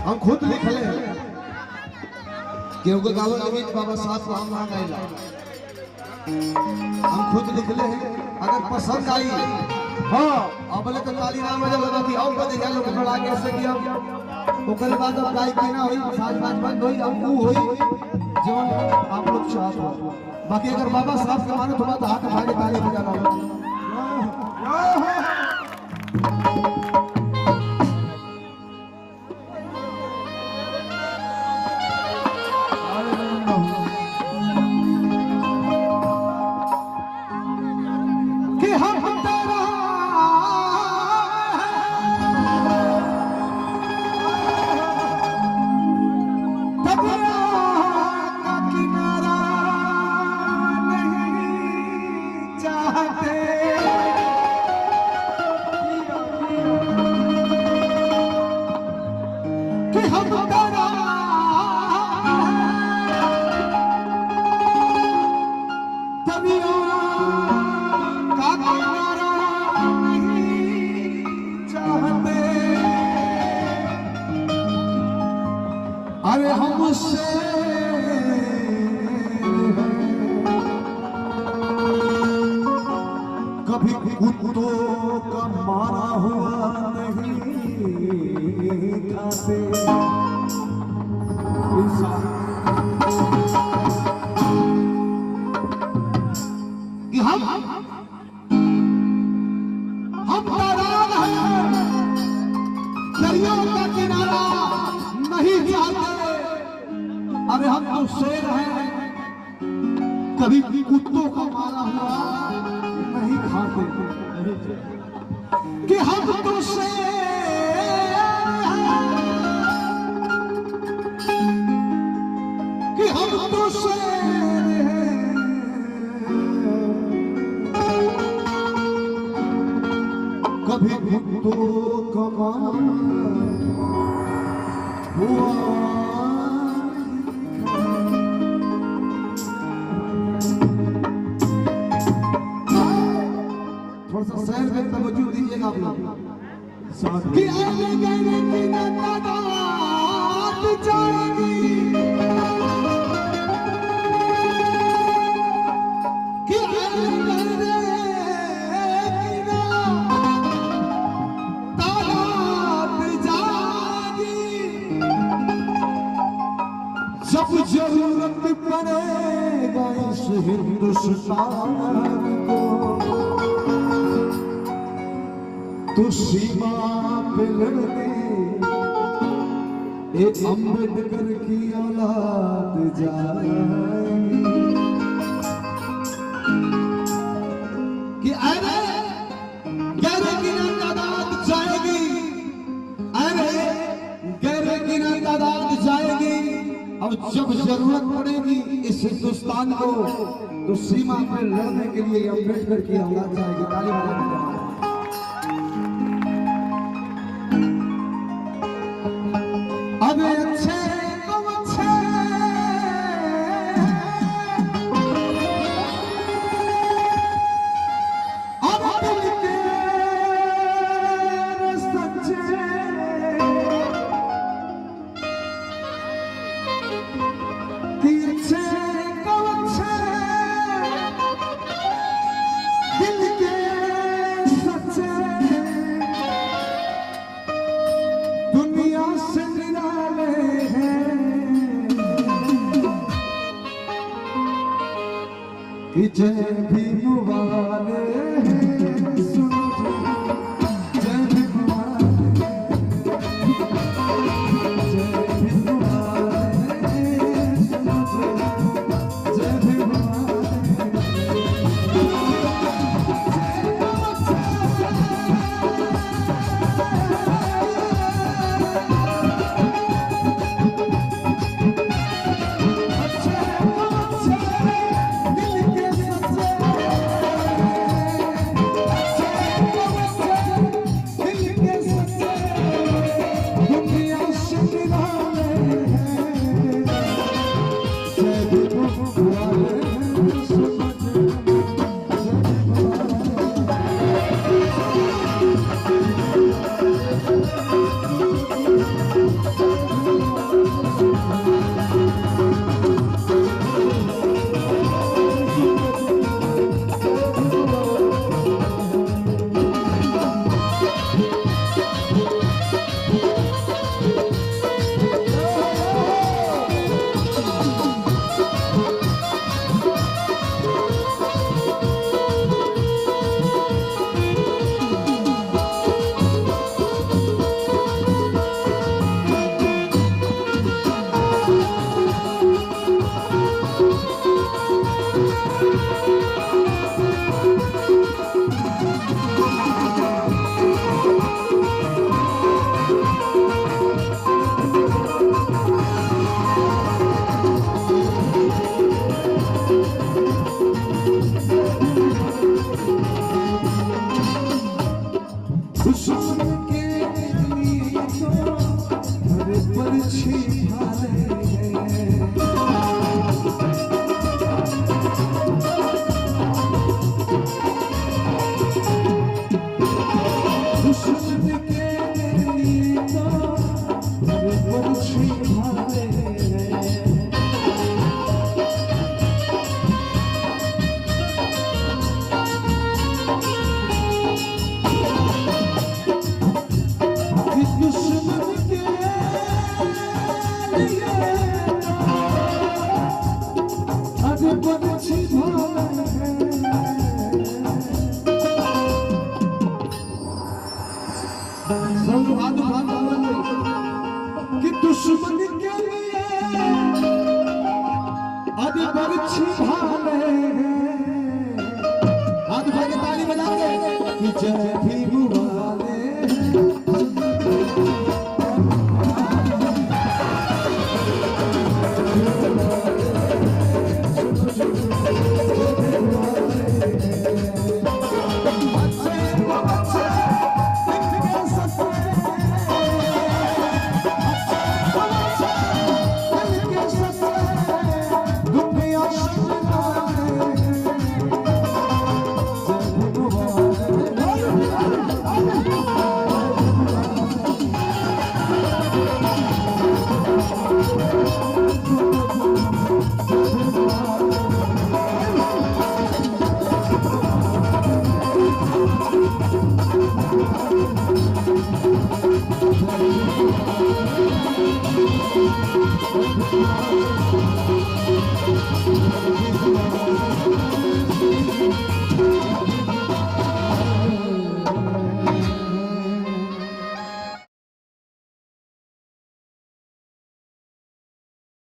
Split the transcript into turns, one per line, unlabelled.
हम खुद लिखले केहू के गावल लगे बाबा साहब को हम ना गाइला, हम खुद लिखले हैं। अगर पसंद आई हाँ अबले तो काली नाम जब लगा थी और बदे लोग बड़ा कैसे किया ओकर बाद अब गाय की ना होई साज बाज बंद होई अब वो होई जीवन आप लोग चाहत हो। बाकी अगर बाबा साहब के माने थोड़ा हाथ उठा के ताली बजाना हो। अरे हमसे कभी कुत्तों का मारा हुआ नहीं खाते। हम नाराज हैं, दरिया का किनारा नहीं चाहते। अरे हम तो शेर हैं, कभी कुत्तों का मारा हुआ नहीं खाते। कि हम तो शेर हैं, कि हम तो शेर हैं, कभी कुत्तों का मारा हुआ। थोड़ा सा शहर में तवज्जो दीजिएगा आप लोग। कि आगे गए कि नादात जाएगी, कि आगे गए कि नादात जाएगी। जब जरूरत पड़ेगा इस हिंदुस्तान को तो सीमा पे लड़ने एक अम्बेडकर की औलाद जाएगी। कि अरे गहरे की तादाद जाएगी, अरे गहरे की तादाद जाएगी। अब जब जरूरत पड़ेगी इस हिंदुस्तान को तो सीमा पे लड़ने के लिए अम्बेडकर की औलाद जाएगी। ताली बजाएं। अब अच्छे तो अच्छे अब दिल के सच्चे कि अच्छे तो अच्छे दिल के सच्चे दुनिया से कि जय भीम वाले सुनो जय भीम वाले, जय भीम वाले सुनो जय भीम वाले। दुश्मन के लिए तो हर परछी भाले दुश्मन के लिए तो हर परछी भाले कि दुश्मन के लिए आदि बरछी भाले हाथ उठा के ताली बजाते कि जय भीम वाले Thank you.